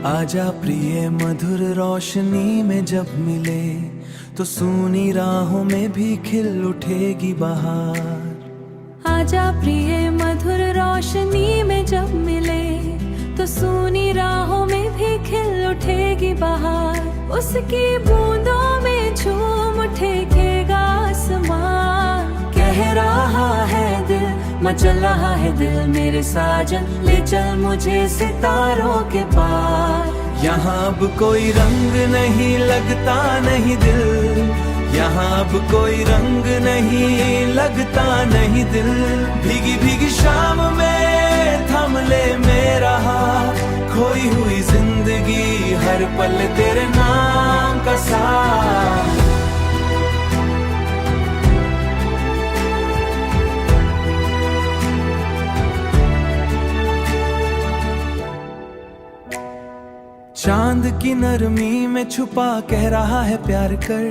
आजा प्रिय मधुर रोशनी में जब मिले तो सूनी राहों में भी खिल उठेगी बहार। आजा प्रिय मधुर रोशनी में जब मिले तो सूनी राहों में भी खिल उठेगी बहार। उसकी बूंदों में झूम उठेगा आसमान। कह रहा है दिल, मचल रहा है दिल मेरे साजन, ले चल मुझे सितारों के पार। यहाँ अब कोई रंग नहीं लगता नहीं दिल, यहाँ अब कोई रंग नहीं लगता नहीं दिल। भीगी भीगी शाम में थम ले मेरा हाथ, खोई हुई जिंदगी हर पल तेरे नाम का साथ। चांद की नरमी में छुपा कह रहा है प्यार कर।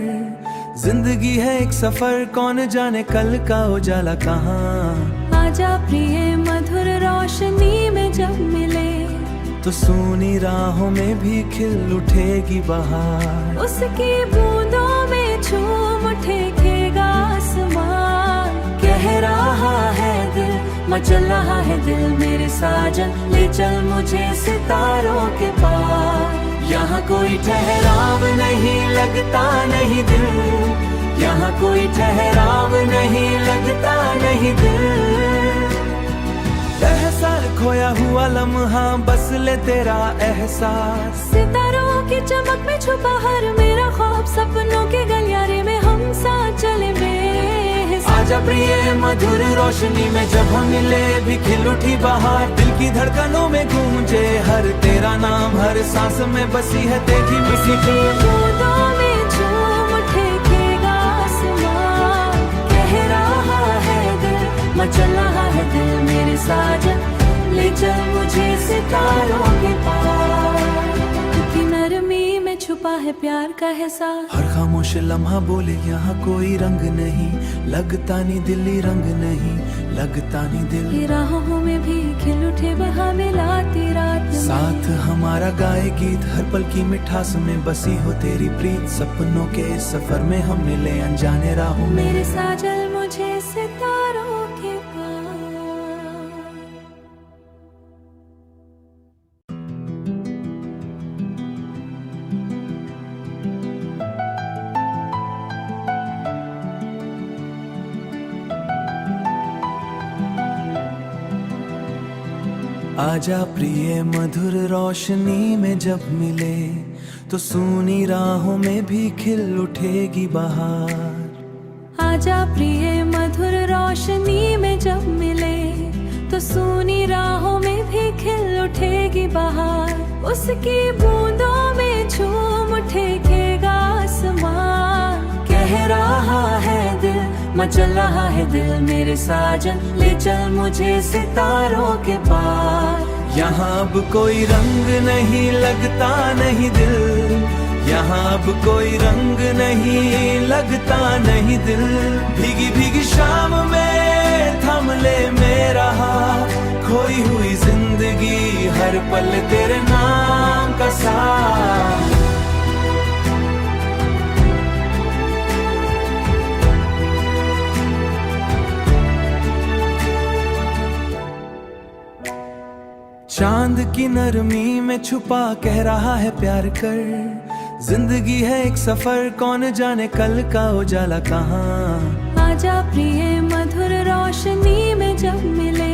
जिंदगी है एक सफर, कौन जाने कल का उजाला कहाँ। आजा प्रिय मधुर रोशनी में जब मिले तो सूनी राहों में भी खिल उठेगी बहार। उसकी बूंदों में झूम उठेगा आसमान। कह रहा है दिल, मचल रहा है दिल मेरे साजन, ले चल मुझे सितारों के पार। यहाँ कोई ठहराव नहीं लगता नहीं दिल, यहाँ कोई ठहराव नहीं लगता नहीं दिल। एहसास खोया हुआ लम्हा बस ले तेरा एहसास। सितारों की चमक में छुपा हर मेरा ख्वाब, सपनों के गलियारे में हम साथ चले बेहिसाब। आजा प्रिय मधुर रोशनी में जब हम मिले भी खिल उठी बहार। दिल की धड़कनों में गूंजे हर तेरा नाम, हर सांस में बसी है तेरी मिठी बूंदों में झूम उठेगा आसमान। कह रहा है दिल, मचल रहा है दिल मेरे साजन, ले चल मुझे सितारों के पार। की नरमी में छुपा है प्यार का एहसास। हर खामोश लम्हा बोले यहाँ कोई रंग नहीं लगता नी दिल्ली रंग नहीं लगता नी दिल। राहों में भी खिल उठे बहा मिलाती रात साथ हमारा गाए गीत, हर पल की मिठास में बसी हो तेरी प्रीत। सपनों के इस सफर में हम मिले अनजाने राहों में। मेरे साजल मुझे सितारों के पार। आजा प्रिय मधुर रोशनी में जब मिले तो सूनी राहों में भी खिल उठेगी बहार। आजा प्रिय मधुर रोशनी में जब मिले तो सूनी राहों में भी खिल उठेगी बहार। उसकी बूंदों में झूम उठेगा आसमान। कह रहा है दिल, मचल रहा है दिल मेरे साजन, ले चल मुझे सितारों के पार। यहाँ अब कोई रंग नहीं लगता नहीं दिल, यहाँ अब कोई रंग नहीं लगता नहीं दिल। भीगी भीगी शाम में थम ले मेरा हाथ, खोई हुई जिंदगी हर पल तेरे नाम का साथ। चांद की नरमी में छुपा कह रहा है प्यार कर। जिंदगी है एक सफर, कौन जाने कल का उजाला कहाँ। आजा प्रिय मधुर रोशनी में जब मिले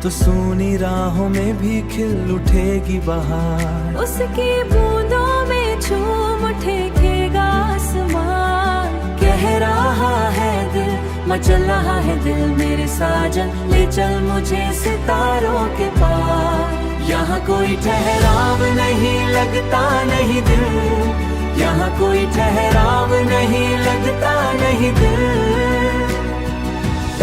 तो सूनी राहों में भी खिल उठेगी बहार। उसकी बूंदों में झूम उठेगा आसमान। कह रहा है दिल, मचल रहा है दिल मेरे साजन, ले चल मुझे सितारों के पार। यहाँ कोई ठहराव नहीं लगता नहीं दिल, यहाँ कोई ठहराव नहीं लगता नहीं दिल।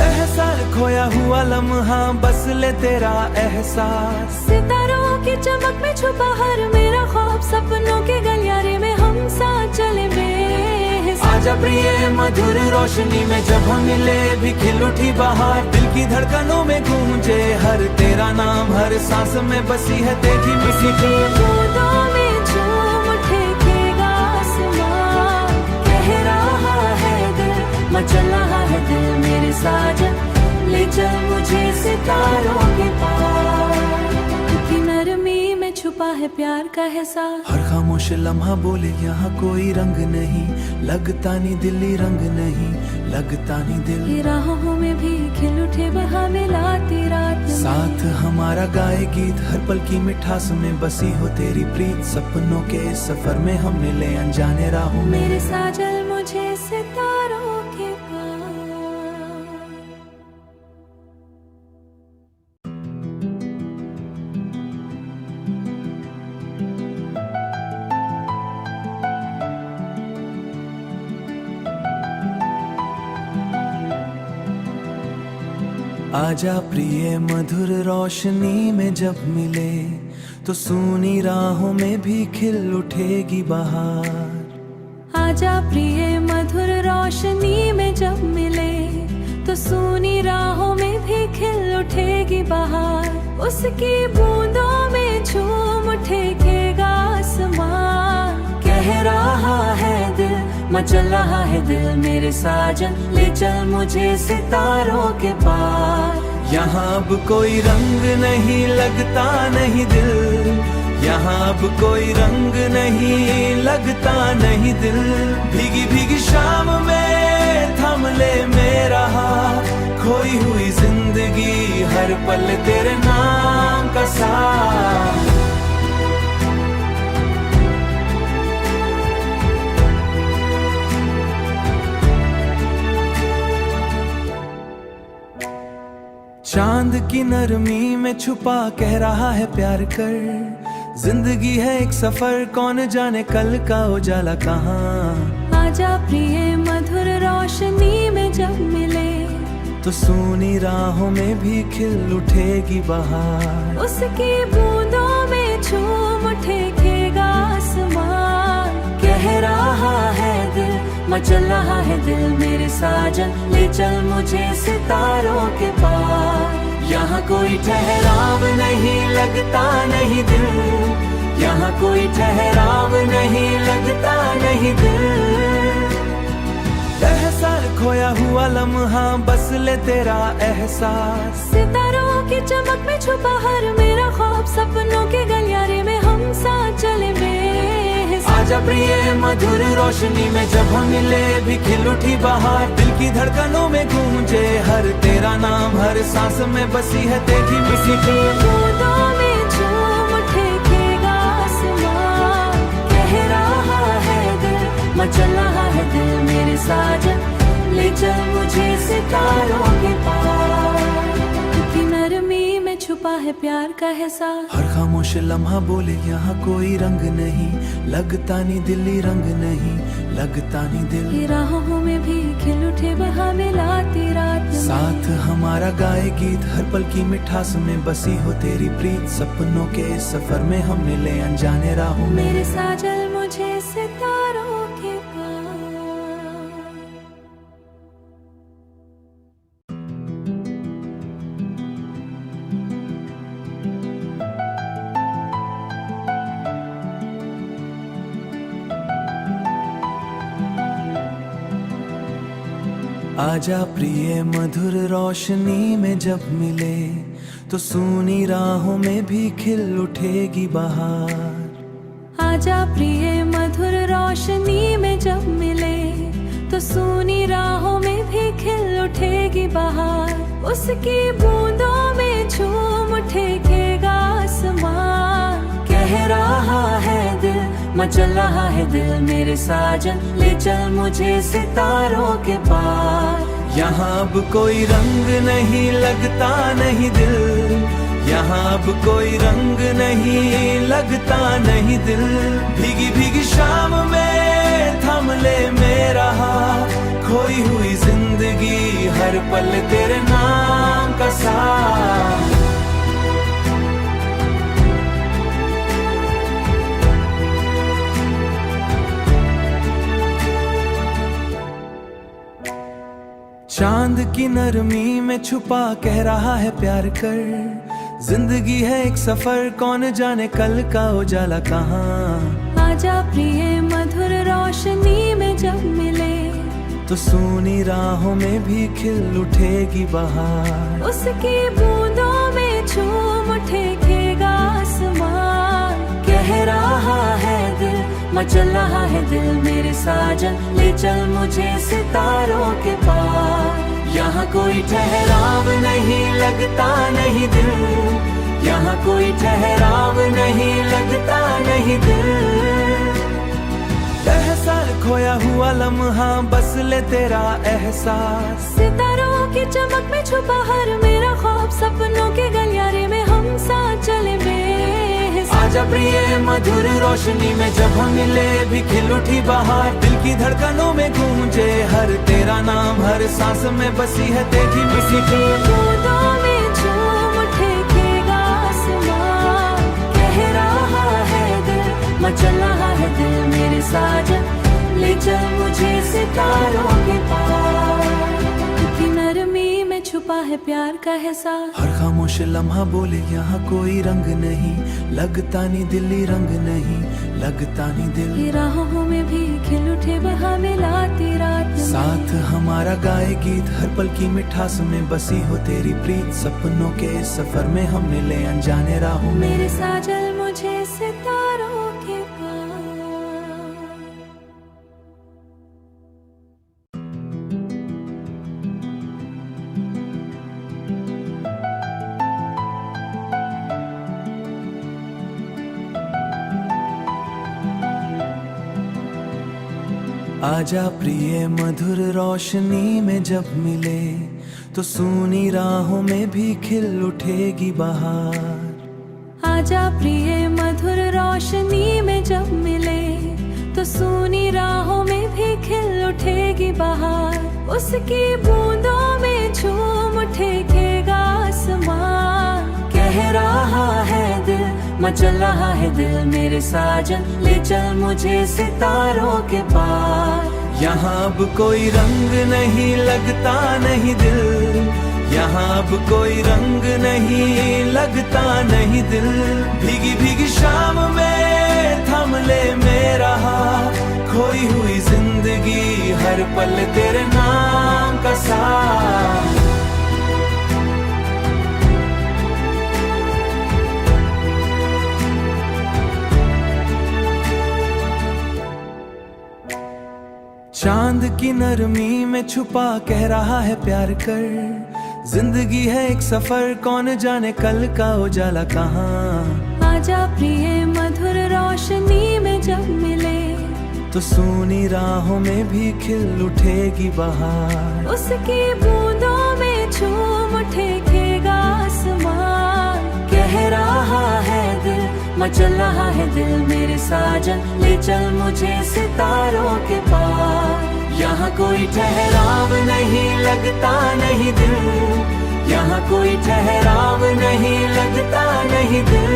एहसास खोया हुआ लम्हा बस ले तेरा एहसास। सितारों की चमक में छुपा हर मेरा ख्वाब, सपनों के गलियारे में हम साथ चले बेहिसाब। आजा प्रिय मधुर रोशनी में जब हम मिले भी खिल उठी बहार। दिल की धड़कनों में गूंजे हर तेरा नाम, हर सांस में बसी है तेरी मिठी बूंदों है प्यार का एहसास। हर खामोश लम्हा बोले यहाँ कोई रंग नहीं, लगता नहीं दिल्ली रंग नहीं, लगता नहीं दिल। ये राहों में भी खिल उठे बहा मिलाती रात में। साथ हमारा गाए गीत, हर पल की मिठास में बसी हो तेरी प्रीत। सपनों के इस सफर में हम मिले अनजाने राहों में। मेरे साजल मुझे सितारों के पार। आजा प्रिय मधुर रोशनी में जब मिले, तो सूनी राहों में भी खिल उठेगी बहार। आजा प्रिय मधुर रोशनी में जब मिले, तो सूनी राहों में भी खिल उठेगी बहार। उसकी बूंदों में झूम उठेगा आसमान। कह रहा है दिल, मचल रहा है दिल, मेरे साजन ले चल मुझे सितारों के पार। यहाँ अब कोई रंग नहीं, लगता नहीं दिल। यहाँ अब कोई रंग नहीं, लगता नहीं दिल। भीगी भीगी शाम में थम ले मेरा हाथ, खोई हुई जिंदगी हर पल तेरे नाम का साथ। चांद की नरमी में छुपा कह रहा है प्यार कर। जिंदगी है एक सफर, कौन जाने कल का उजाला कहाँ। आजा प्रिय मधुर रोशनी में जब मिले, तो सूनी राहों में भी खिल उठेगी बहार। उसकी बूंदों में झूम उठेगा आसमान। कह रहा है दिल, मचल रहा है दिल, मेरे साजन ले चल मुझे सितारों के पार। यहाँ कोई ठहराव नहीं, लगता नहीं दिल। यहाँ कोई ठहराव नहीं, लगता नहीं दिल। एहसास खोया हुआ लम्हा, बस ले तेरा एहसास। सितारों की चमक में छुपा हर मेरा ख्वाब, सपनों के गलियारे में हम साथ चले बेहिसाब। आजा प्रिय मधुर रोशनी में जब हम मिले, भी खिल उठी बहार। दिल की धड़कनों में गूंजे हर तेरा नाम, हर सांस में बसी है तेरी मिठी बूंदों में झूम उठेगा आसमान। कह रहा है दिल, मचल रहा है दिल, मेरे साजन ले चल मुझे सितारों के पार। की नरमी में छुपा है प्यार का एहसास। हर खामोश लम्हा बोले यहाँ कोई रंग नहीं, लगता नहीं दिल्ली रंग नहीं, लगता नहीं दिल। ये राहों में भी खिल उठे बहा मिलाती रात में। साथ हमारा गाए गीत, हर पल की मिठास में बसी हो तेरी प्रीत। सपनों के इस सफर में हम मिले अनजाने राहों में। मेरे साजल मुझे सितारों के पार। आजा प्रिय मधुर रोशनी में जब मिले, तो सूनी राहों में भी खिल उठेगी बहार। आजा प्रिय मधुर रोशनी में जब मिले, तो सूनी राहों में भी खिल उठेगी बहार। उसकी बूंदों में झूम उठेगा आसमान। कह रहा है दिल, मचल रहा है दिल, मेरे साजन ले चल मुझे सितारों के पार। यहाँ अब कोई रंग नहीं, लगता नहीं दिल। यहाँ अब कोई रंग नहीं, लगता नहीं दिल। भीगी भीगी शाम में थम ले मेरा हाथ, खोई हुई जिंदगी हर पल तेरे नाम का साथ। चांद की नरमी में छुपा कह रहा है प्यार कर। जिंदगी है एक सफर, कौन जाने कल का उजाला कहाँ। आजा प्रिय मधुर रोशनी में जब मिले, तो सूनी राहों में भी खिल उठेगी बहार। उसकी बूंदों में झूम उठेगा आसमान। कह रहा है दिल, मचल रहा है दिल मेरे साजन, ले चल मुझे सितारों के पार। यहाँ कोई ठहराव नहीं, लगता नहीं दिल, यहाँ कोई ठहराव नहीं, लगता नहीं दिल। एहसास खोया हुआ लम्हा, बस ले तेरा एहसास। सितारों की चमक में छुपा हर मेरा ख्वाब, सपनों के गलियारे में हम साथ चले बेहिसाब। आजा प्रिय मधुर रोशनी में जब हम मिले, भी खिल उठी बहार। दिल की धड़कनों में गूंजे हर तेरा नाम, हर सांस में बसी है तेरी मिठी बूंदों में झूम उठेगा आसमान। कह रहा है दिल, मचल रहा है दिल मेरे साजन, ले चल मुझे सितारों के पार। की नरमी में छुपा है प्यार का एहसास। हर खामोश लम्हा बोले यहाँ कोई रंग नहीं, लगता नहीं दिल्ली रंग नहीं, लगता नहीं दिल। ये राहों में भी खिल उठे बहा मिलाती रात में। साथ हमारा गाए गीत, हर पल की मिठास में बसी हो तेरी प्रीत। सपनों के सफर में हम मिले अनजाने राहों में, मेरे साजन मुझे सितारों के पार। आजा प्रिय मधुर रोशनी में जब मिले, तो सूनी राहों में भी खिल उठेगी बहार। आजा प्रिय मधुर रोशनी में जब मिले, तो सूनी राहों में भी खिल उठेगी बहार। उसकी बूंदों में झूम उठेगा आसमान। कह रहा है दिल, मचल रहा है दिल मेरे साजन, ले चल मुझे सितारों के पार। यहाँ अब कोई रंग नहीं, लगता नहीं दिल, यहाँ अब कोई रंग नहीं, लगता नहीं दिल। भीगी भीगी शाम में थम ले मेरा हाथ, खोई हुई जिंदगी हर पल तेरे नाम का साथ। चांद की नरमी में छुपा कह रहा है प्यार कर। जिंदगी है एक सफर, कौन जाने कल का उजाला कहाँ। आजा प्रिय मधुर रोशनी में जब मिले, तो सूनी राहों में भी खिल उठेगी बहार। उसकी बूंदों में झूम उठेगा आसमान। कह रहा है दिल, मचल रहा है दिल मेरे साजन, ले चल मुझे सितारों के पार। यहाँ कोई ठहराव नहीं, लगता नहीं दिल, यहाँ कोई ठहराव नहीं, लगता नहीं दिल।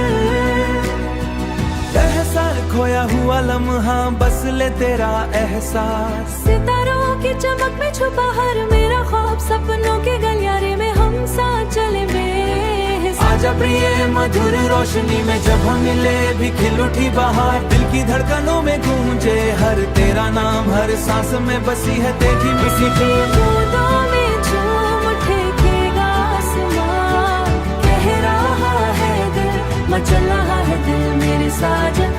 एहसास खोया हुआ लम्हा, बस ले तेरा एहसास। सितारों की चमक में छुपा हर मेरा ख्वाब, सपनों के गलियारे में हम साथ चले बेहिसाब। आजा प्रिय मधुर रोशनी में जब हम मिले, भी खिल उठी बहार। दिल की धड़कनों में गूंजे हर तेरा नाम, हर सांस में बसी है तेरी मिठी बूंदों में झूम उठेगा आसमान। कह रहा है दिल, मचल रहा है दिल मेरे साजन,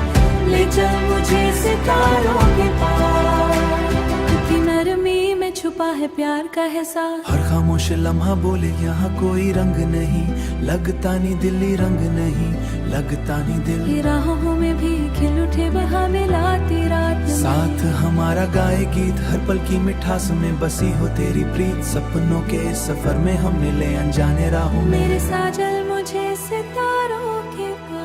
ले चल मुझे सितारों के पार। की नरमी में छुपा है प्यार का एहसास। हर खामोश लम्हा बोले यहाँ कोई रंग नहीं, लगता नहीं दिल्ली रंग नहीं, लगता नहीं दिल। ये राहों में भी खिल उठे बहा मिलाती रात में। साथ हमारा गाए गीत, हर पल की मिठास में बसी हो तेरी प्रीत। सपनों के सफर में हम मिले अनजाने राहों में, मेरे साजन मुझे सितारों के पार।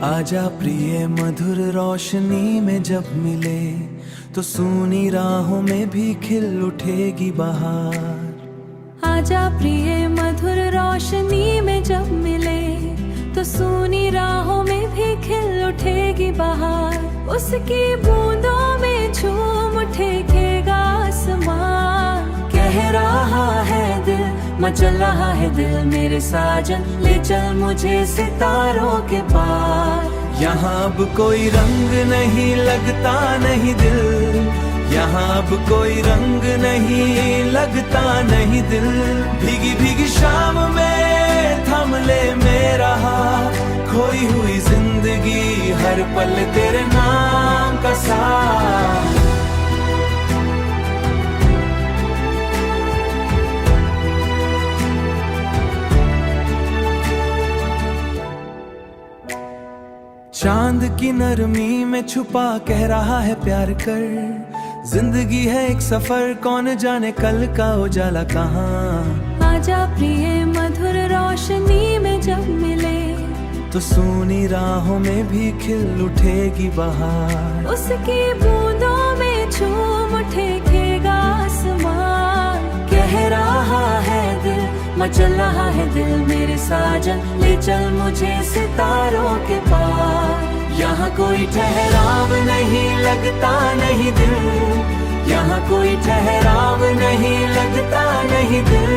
आजा प्रिय मधुर रोशनी में जब मिले, तो सूनी राहों में भी खिल उठेगी बहार। आजा प्रिय मधुर रोशनी में जब मिले, तो सूनी राहों में भी खिल उठेगी बहार। उसकी बूंदों में झूम उठेगा आसमान। कह रहा है दिल, मचल रहा है दिल मेरे साजन, ले चल मुझे सितारों के पार। यहाँ अब कोई रंग नहीं लगता नहीं दिल, यहाँ अब कोई रंग नहीं लगता नहीं दिल। भीगी भीगी शाम में थम ले मेरा हाथ, खोई हुई जिंदगी हर पल तेरे नाम का साथ। चांद की नरमी में छुपा कह रहा है प्यार कर, जिंदगी है एक सफर कौन जाने कल का उजाला कहाँ। आजा प्रिय मधुर रोशनी में जब मिले, तो सूनी राहों में भी खिल उठेगी बहार। उसकी बूंदों में झूम उठेगा आसमान। कह रहा है दिल, मचल रहा है दिल मेरे साजन, ले चल मुझे सितारों के पार। यहाँ कोई ठहराव नहीं लगता नहीं दिल, यहाँ कोई ठहराव नहीं लगता नहीं दिल।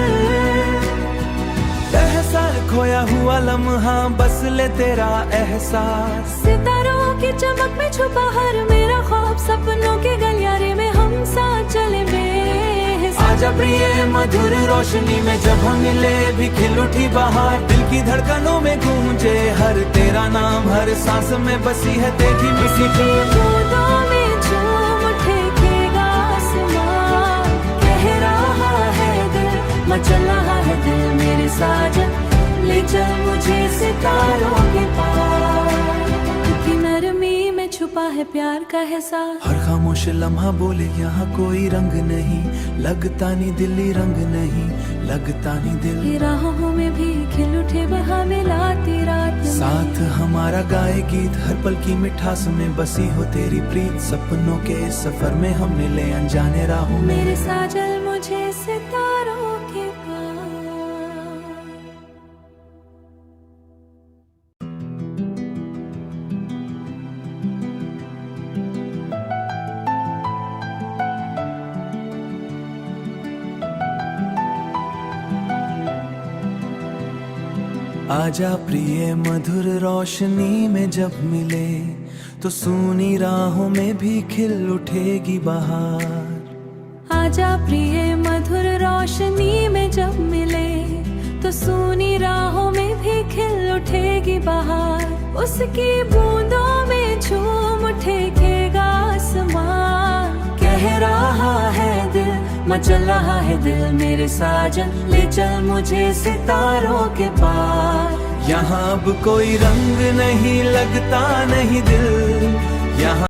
एहसास खोया हुआ लम्हा बस ले तेरा एहसास, सितारों की चमक में छुपा हर मेरा ख्वाब, सपनों के गलियारे में हम साथ चले बेहिसाब। आजा प्रिय मधुर रोशनी में जब हम मिले भी खिल उठी बहार। दिल की धड़कनों में गूंजे हर तेरा नाम, हर सांस में बसी है तेरी मिठी बूंदों में झूम उठेगा आसमान। कह रहा है दिल, मचल रहा है दिल मेरे साजन, ले चल मुझे सितारों के पार। की नरमी में छुपा है प्यार का एहसास, हर खामोश लम्हा बोले यहाँ कोई रंग नहीं लगता नी दिल्ली रंग नहीं लगता नी दिल। ये राहों में भी खिल उठे बहा मिलाती रात में। साथ हमारा गाए गीत हर पल की मिठास में बसी हो तेरी प्रीत। सपनों के इस सफर में हम मिले अनजाने राहों में। मेरे साजल मुझे सितारों के पार। आजा प्रिय मधुर रोशनी में जब मिले, तो सूनी राहों में भी खिल उठेगी बहार। आजा प्रिय मधुर रोशनी में जब मिले, तो सूनी राहों में भी खिल उठेगी बहार। उसकी बूंदों में झूम उठेगा आसमान। कह रहा है दिल, मचल रहा है दिल मेरे साजन, ले चल मुझे सितारों के पार। यहाँ अब कोई रंग नहीं लगता नहीं दिल, यहाँ